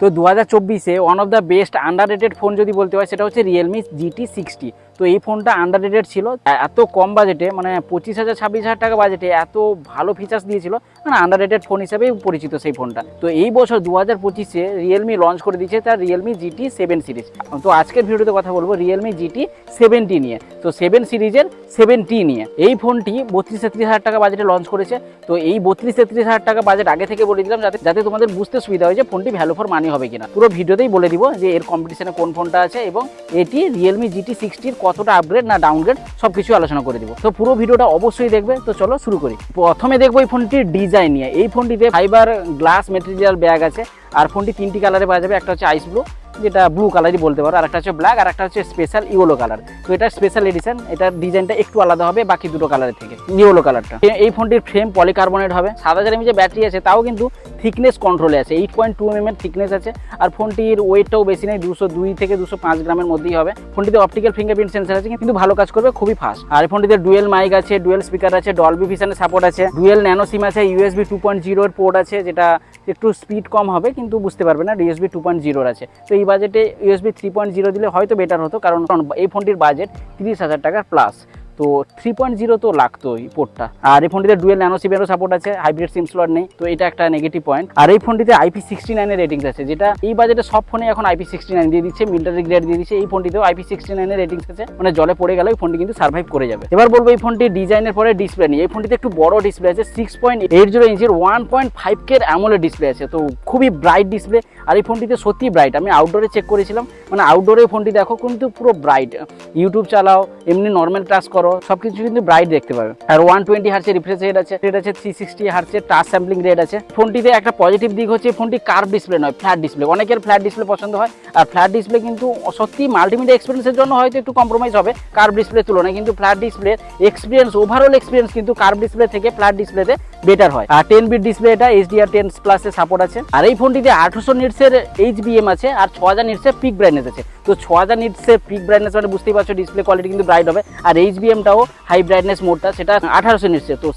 তো 2024-এ one of the best underrated phone যদি বলতে হয় সেটা হচ্ছে Realme GT 60। তো এই ফোনটা আন্ডাররেটেড ছিল, এত কম বাজেটে মানে 25,000-26,000 টাকা বাজেটে এত ভালো ফিচার্স দিয়েছিল, মানে আন্ডাররেটেড ফোন হিসেবেই পরিচিত সেই ফোনটা। তো এই বছর 2025-এ Realme লঞ্চ করে দিয়েছে তার Realme GT 7 সিরিজ। তো আজকের ভিডিওতে কথা বলবো Realme GT 70 নিয়ে, তো 7 সিরিজের 70 নিয়ে। এই ফোনটি 32-33 টাকা বাজেটে লঞ্চ করেছে। তো এই 32-33 টাকা বাজেট আগে থেকে বলে দিলাম যাতে তোমাদের বুঝতে সুবিধা হয় যে ফোনটি ভ্যালু ফর মানি হবে কিনা। পুরো ভিডিওতেই বলে দিব যে এর কম্পিটিশনে কোন ফোনটা আছে এবং এটি Realme GT 60-র কতটা আপগ্রেড না ডাউনগ্রেড সবকিছু আলোচনা করে দিব। তো পুরো ভিডিওটা অবশ্যই দেখবে। তো চলো শুরু করি। প্রথমে দেখবো এই ফোনটির ডিজাইন নিয়ে। এই ফোনটিতে ফাইবার গ্লাস মেটেরিয়াল ব্যাগ আছে, আর ফোনটি 3টি কালারে পাওয়া যাবে। একটা হচ্ছে আইস ব্লু, যেটা ব্লু কালারই বলতে পারো, আর একটা হচ্ছে ব্ল্যাক, আর একটা হচ্ছে স্পেশাল ইয়েলো কালার। তো এটা স্পেশাল এডিশন, এটার ডিজাইনটা একটু আলাদা হবে বাকি দুটো কালারের থেকে। ইয়েলো কালারটা, এই ফোনটির ফ্রেম পলিকার্বনেট হবে। 7000 mAh যে ব্যাটারি আছে তাও কিন্তু থিকনেস কন্ট্রোলে আছে, 8.2 mm থিকনেস আছে। আর ফোনটির ওয়েটটাও বেশি নেই, 202 থেকে 205 গ্রামের মধ্যেই হবে। ফোনটিতে অপটিক্যাল ফিঙ্গারপ্রিন্ট সেন্সর আছে, কিন্তু ভালো কাজ করবে, খুবই ফাস্ট। আর এই ফোনটিতে ডুয়েল মাইক আছে, ডুয়েল স্পিকার আছে, ডলবি ভিশনের সাপোর্ট আছে, ডুয়েল ন্যানো সিম আছে, USB 2.0 এর পোর্ট আছে, যেটা একটু স্পিড কম হবে কিন্তু বুঝতে পারবে না, USB 2.0 আছে। তো এই বাজেটে USB 3.0 দিলে হয়তো বেটার হতো, কারণ এই ফোনটির বাজেট 30,000 টাকার প্লাস। তো 3.0 তো লাগতো এই পোর্টটা। আর এই ফোনটিতে ডুয়েল ন্যানো সিমেরও সাপোর্ট আছে, হাইব্রিড সিম স্লট নেই, তো এটা একটা নেগেটিভ পয়েন্ট। আর এই ফোনটিতে IP69 এর রেটিংস আছে, যেটা এই বাজেটে সব ফোনে এখন IP69 দিয়ে দিচ্ছে, মিলিটারি গ্রেড দিয়ে দিচ্ছে। এই ফোনটিতেও IP69 এর রেটিংস আছে, মানে জলে পড়ে গেলেও এই ফোনটি কিন্তু সার্ভাইভ করে যাবে। এবার বলবো এই ফোনটির ডিজাইনের পরে ডিসপ্লে নিয়ে। এই ফোনটিতে একটু বড় ডিসপ্লে আছে, 6.80 ইঞ্চির 1.5K AMOLED ডিসপ্লে আছে, তো খুবই ব্রাইট ডিসপ্লে। আর এই ফোনটিতে সত্যি ব্রাইট, আমি আউটডোরে চেক করেছিলাম, মানে আউটডোরে ফোনটি দেখো কিন্তু পুরো ব্রাইট। ইউটিউব চালাও, এমনি নর্মাল টাচ করো, সবকিছু কিন্তু ব্রাইট দেখতে পাবে। আর 120 হার্টজের রিফ্রেশ রেট আছে, 360 হার্টজের টাচ স্যাম্পলিং রেট আছে। ফোনটিতে একটা পজিটিভ দিক হচ্ছে ফোনটি কার্ভ ডিসপ্লে নয়, ফ্ল্যাট ডিসপ্লে। অনেকের ফ্ল্যাট ডিসপ্লে পছন্দ হয়, আর ফ্ল্যাট ডিসপ্লে কিন্তু সত্যি মাল্টিমিডিয়া এক্সপিরিয়েন্সের জন্য হয়তো একটু কম্প্রোমাইজ হবে কার্ভ ডিসপ্লের তুলনায়, কিন্তু flat display experience, overall experience কিন্তু কার্ভ ডিসপ্লে থেকে ফ্ল্যাট ডিসপ্লেতে বেটার হয়। আর 10 বিট ডিসপ্লে, এটা HDR10+ এর সাপোর্ট আছে। আর এই ফোনটিতে 800 নিটসের HBM আছে, আর 6000 নিটসের পিক ব্রাইটনেস আছে। তো 6000 নিটসের পিক ব্রাইটনেস মানে বুঝতেই পারছো ডিসপ্লে কোয়ালিটি কিন্তু ব্রাইট হবে। আর HBMটাও হাই ব্রাইটনেস মোডটা, সেটা 1800 নিটসের। তো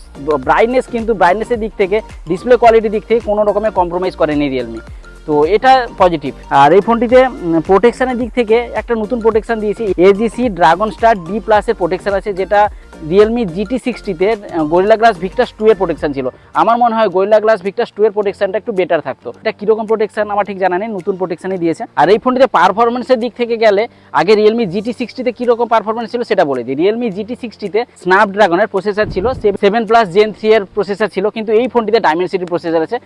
ব্রাইটনেস কিন্তু ব্রাইটনেসের দিক থেকে, ডিসপ্লে কোয়ালিটির দিক থেকে কোনো রকমের কম্প্রোমাইজ করেনি রিয়েলমি, তো এটা পজিটিভ। আর এই ফোনটিতে প্রোটেকশনের দিক থেকে একটা নতুন প্রোটেকশন দিয়েছি, AGC ড্রাগন স্টার D+ এর প্রোটেকশন আছে, যেটা Realme GT 60-তে গরিলা গ্লাস ভিক্টাস 2 এর প্রোটেকশন ছিল। আমার মনে হয় গরিলা গ্লাস ভিক্টাস 2 এর প্রোটেকশনটা একটু বেটার থাকতো। এটা কিরকম প্রোটেকশন আমার ঠিক জানা নেই, নতুন প্রোটেকশনই দিয়েছে। আর এই ফোনটিতে পারফরমেন্সের দিক থেকে গেলে আগে Realme GT 60-তে কিরকম পারফরমেন্স ছিল সেটা বলে দিই। Realme GT 60-তে স্ন্যাপড্রাগনের প্রসেসর ছিল, 7+ Gen 3 এর প্রসেসর ছিল, কিন্তু এই ফোনটিতে Dimensity প্রসেসর আছে।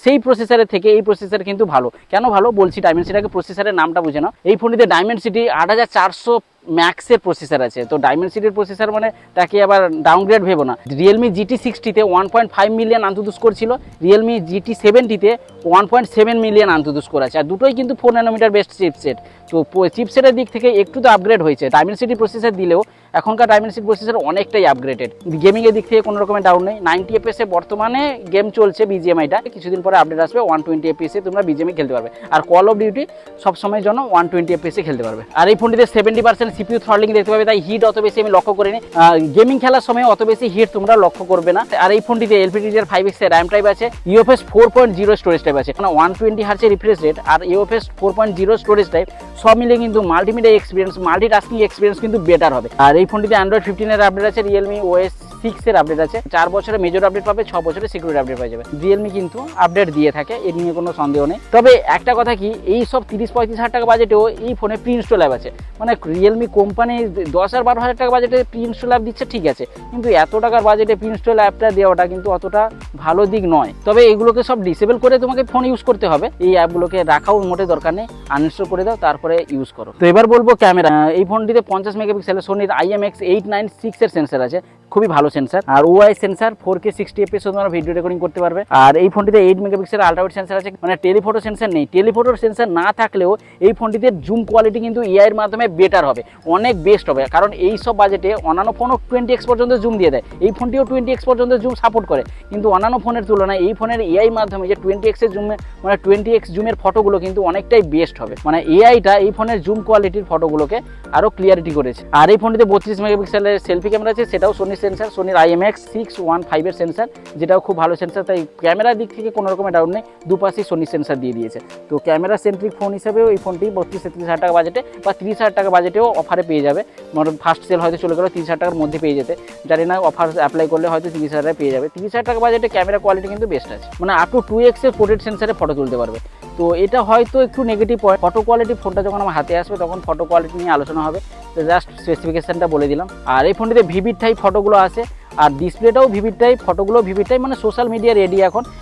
সেই প্রসেসরের থেকে এই প্রসেসর কিন্তু ভালো। কেন ভালো বলছি, Dimensity প্রসেসরের নামটা বুঝে নাও। এই ফোনটিতে Dimensity 8400 ম্যাক্সের প্রসেসর আছে। তো ডাইমেনসিটির প্রসেসর মানে তাকে আবার ডাউনগ্রেড ভেবো না। Realme GT 60-তে 1.5 মিলিয়ন আন্তঃদুষ স্কোর ছিল, Realme GT 70-তে 1.7 মিলিয়ন আন্তঃদুষ স্কোর আছে। আর দুটোই কিন্তু 4 ন্যানোমিটার বেস্ট চিপসেট। তো চিপসেটের দিক থেকে একটু তো আপগ্রেড হয়েছে, ডাইমেনসিটি প্রসেসর দিলেও এখনকার ডাইমেনসিটি প্রসেসর অনেকটাই আপগ্রেডেড। গেমিংয়ের দিক থেকে কোনো রকমের ডাউন নেই, 90 FPS এ বর্তমানে গেম চলছে BGMI-টা, কিছুদিন পরে আপডেট আসবে 120 FPS এ তোমরা BGMI খেলতে পারবে। আর কল অফ ডিউটি সবসময়ের জন্য 120 FPS এ খেলতে পারবে। আর এই ফোনটিতে 70% CPU থ্রটলিং দেখতে পাবে, তাই হিট অত বেশি আমি লক্ষ্য করিনি। গেমিং খেলার সময় অত বেশি হিট তোমরা লক্ষ্য করবে না। আর এই ফোনটিতে LPDDR5X RAM টাইপ আছে, UFS 4.0 স্টোরেজ টাইপ আছে, মানে 120 হার্টজের রিফ্রেশ রেট আর UFS 4.0 স্টোরেজ টাইপ সব মিলে কিন্তু মাল্টিমিডিয়া এক্সপিরিয়েন্স, মাল্টিটাস্কিং এক্সপিরিয়েন্স কিন্তু বেটার হবে। আর এই ফোনটিতে Android 15 এর আপডেট আছে, Realme OS 6 এর আপডেট আছে, 4 বছরে মেজর আপডেট পাবে, 6 বছরে সিকিউরিটি আপডেট পাওয়া যাবে। Realme কিন্তু আপডেট দিয়ে থাকে, এ নিয়ে কোনো সন্দেহ নেই। তবে একটা কথা কি, এই সব 30-35 হাজার টাকা বাজেটেও এই ফোনে প্রি ইনস্টল অ্যাপ আছে, মানে Realme কোম্পানি 10 আর 12 হাজার টাকা বাজেটে প্রি ইনস্টল অ্যাপ দিচ্ছে, ঠিক আছে, কিন্তু এত টাকার বাজেটে প্রি ইনস্টল অ্যাপটা দেওয়াটা কিন্তু অতটা ভালো দিক নয়। তবে এগুলোকে সব ডিসেবল করে তোমাকে ফোন ইউজ করতে হবে, এই অ্যাপগুলোকে রাখাও মোটে দরকার নেই, আনইনস্টল করে দাও, তারপরে ইউজ করো। তো এবার বলবো ক্যামেরা। এই ফোনটিতে 50 মেগাপিক্সেলের Sonyর IMX896 এর সেন্সর আছে, খুবই ভালো সেন্সর। আর OIS সেন্সর, 4K 60 FPS তোমরা ভিডিও রেকর্ডিং করতে পারবে। আর এই ফোনটিতে 8 মেগাপিক্সেল আল্ট্রাওয়াইড সেন্সর আছে, মানে টেলিফটো সেন্সর নেই। টেলিফটোর সেন্সর না থাকলেও এই ফোনটিতে জুম কোয়ালিটি কিন্তু AI এর মাধ্যমে বেটার হবে, অনেক বেস্ট হবে। কারণ এই সব বাজেটে অন্যান্য ফোনও 20x পর্যন্ত জুম দিয়ে দেয়, এই ফোনটিও 20x পর্যন্ত জুম সাপোর্ট করে, কিন্তু অন্যান্য ফোনের তুলনায় এই ফোনের AI মাধ্যমে যে 20x এর জুমে, মানে 20x জুমের ফটোগুলো কিন্তু অনেকটাই বেস্ট হবে, মানে AIটা এই ফোনের জুম কোয়ালিটির ফটোগুলোকে আরো ক্লিয়ারিটি করেছে। আর এই ফোনটিতে 32 মেগাপিক্সেলের সেলফি ক্যামেরা আছে, সেটাও Sony সেন্সার, সোনির IMX615 এর সেন্সার, যেটাও খুব ভালো সেন্সার। তাই ক্যামেরার দিক থেকে কোনো রকমের ডাউট নেই, দুপাশেই সোনি সেন্সার দিয়ে দিয়েছে। তো ক্যামেরা সেন্ট্রিক ফোন হিসেবেও এই ফোনটি 32-33 হাজার টাকা বাজেটে বা 30 হাজার টাকা বাজেটেও অফারে পেয়ে যাবে। ফার্স্ট সেল হয়তো চলে গেলো 30 হাজার টাকার মধ্যে পেয়ে যেতে, জানি না অফার অ্যাপ্লাই করলে হয়তো 30 হাজারে পেয়ে যাবে। 30 হাজার টাকা বাজেটে ক্যামেরা কোয়ালিটি কিন্তু বেস্ট আছে, মানে আপ টু 2x এর পোর্ট্রেট সেন্সারে ফটো তুলতে পারবে। তো এটা হয়তো একটু নেগেটিভ পয়েন্ট, ফটো কোয়ালিটি ফোনটা যখন আমার হাতে আসবে তখন ফটো কোয়ালিটি নিয়ে আলোচনা হবে। তো জাস্ট স্পেসিফিকেশনটা বলে দিলাম। আর এই ফোনটিতে ভিভিড টাইপ ফটোগুলো আছে, আর ডিসপ্লেটাও ভিভিড টাইপ, ফটোগুলো ভিভিড টাইপ, মানে সোশ্যাল মিডিয়া রেডি।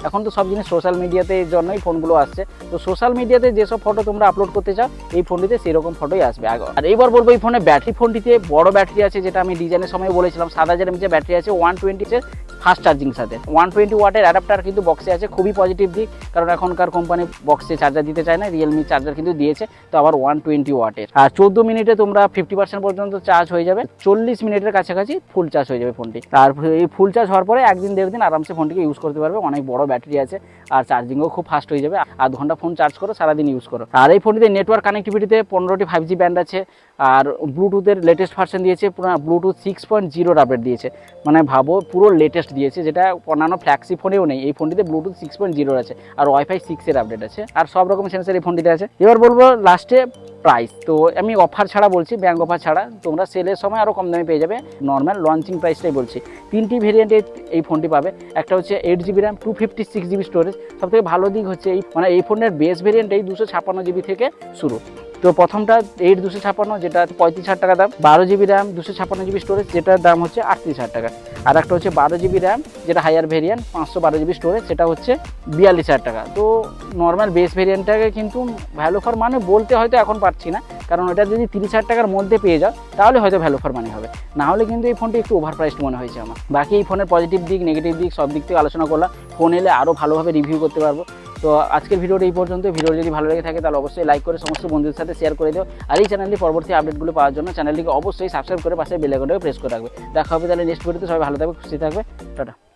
এখন তো সব জিনিস সোশ্যাল মিডিয়াতে এর জন্যই ফোনগুলো আসছে। তো সোশ্যাল মিডিয়াতে যেসব ফটো তোমরা আপলোড করতে চাও এই ফোনটিতে সেরকম ফটোই আসবে। আর এইবার বলবো এই ফোনে ব্যাটারি, ফোনটিতে বড় ব্যাটারি আছে, যেটা আমি ডিজাইনের সময় বলেছিলাম 7000 mAh ব্যাটারি আছে 120 এর ফাস্ট চার্জিং সাথে। 120 ওয়াটের অ্যাডাপ্টার কিন্তু বক্সে আছে, খুবই পজিটিভ দিক, কারণ এখনকার কোম্পানি বক্সে চার্জার দিতে চায় না। রিয়েলমি চার্জার কিন্তু দিয়েছে, তো আবার 120 ওয়াটের। আর 14 মিনিটে তোমরা 50% পর্যন্ত চার্জ হয়ে যাবে, 40 মিনিটের কাছাকাছি ফুল চার্জ হয়ে যাবে ফোনটি। আর এই ফুল চার্জ হওয়ার পরে 1-1.5 দিন আরামসে ফোনটিকে ইউজ করতে পারবে। অনেক বড় ব্যাটারি আছে, আর চার্জিংও খুব ফাস্ট হয়ে যাবে। আধ ঘন্টা ফোন চার্জ করো, সারাদিন ইউজ করো। আর এই ফোনটিতে নেটওয়ার্ক কানেক্টিভিটিতে 15টি 5G ব্যান্ড আছে, আর ব্লুটুথের লেটেস্ট ভার্সন দিয়েছে, পুরো ব্লুটুথ 6.0 আপডেট দিয়েছে। মানে ভাবো পুরো লেটেস্ট দিয়েছে, যেটা অন্যান্য ফ্ল্যাগশিপ ফোনেও নেই। এই ফোনটিতে ব্লুটুথ 6.0 আছে, আর ওয়াইফাই 6 এর আপডেট আছে, আর সব রকম সেন্সার এই ফোনটিতে আছে। এবার বলবো লাস্টে প্রাইস। তো আমি অফার ছাড়া বলছি, ব্যাঙ্ক অফার ছাড়া, তোমরা সেলের সময় আরও কম দামে পেয়ে যাবে। নর্মাল লঞ্চিং প্রাইসটাই বলছি। 3টি ভেরিয়েন্টে এই ফোনটি পাবে। একটা হচ্ছে 8GB RAM, 256GB স্টোরেজ। সবথেকে ভালো দিক হচ্ছে এই ফোনের বেস ভেরিয়েন্টেই 256GB থেকে শুরু। তো প্রথমটা 8/256, যেটা 35,000 টাকা দাম। 12GB RAM, 256GB স্টোরেজ, যেটার দাম হচ্ছে 38,000 টাকা। আর একটা হচ্ছে 12GB RAM, যেটা হায়ার ভেরিয়েন্ট, 512GB স্টোরেজ, সেটা হচ্ছে 42,000 টাকা। তো নর্মাল বেস ভেরিয়েন্টটাকে কিন্তু ভ্যালু ফর মানি বলতে হয়তো এখন পারছি না, কারণ এটা যদি 30,000 টাকার মধ্যে পেয়ে যাও তাহলে হয়তো ভ্যালু ফর মানি হবে, না হলে কিন্তু এই ফোনটি একটু ওভার প্রাইসড মনে হয়েছে আমার। বাকি এই ফোনের পজিটিভ দিক, নেগেটিভ দিক সব দিক থেকে আলোচনা করলাম। ফোন এলে আরও ভালোভাবে রিভিউ করতে পারবো। তো আজকের ভিডিওটা এই পর্যন্ত। ভিডিও যদি ভালো লেগে থাকে তাহলে অবশ্যই লাইক করে সমস্ত বন্ধুদের সাথে শেয়ার করে দিও। আর এই চ্যানেলটি পরবর্তী আপডেটগুলো পাওয়ার জন্য চ্যানেলটিকে অবশ্যই সাবস্ক্রাইব করে পাশে বেল আইকনটাকে প্রেস করে রাখবে। দেখা হবে তাহলে নেক্সট ভিডিওতে। সবাই ভালো থাকবে, খুশি থাকবে, টাটা।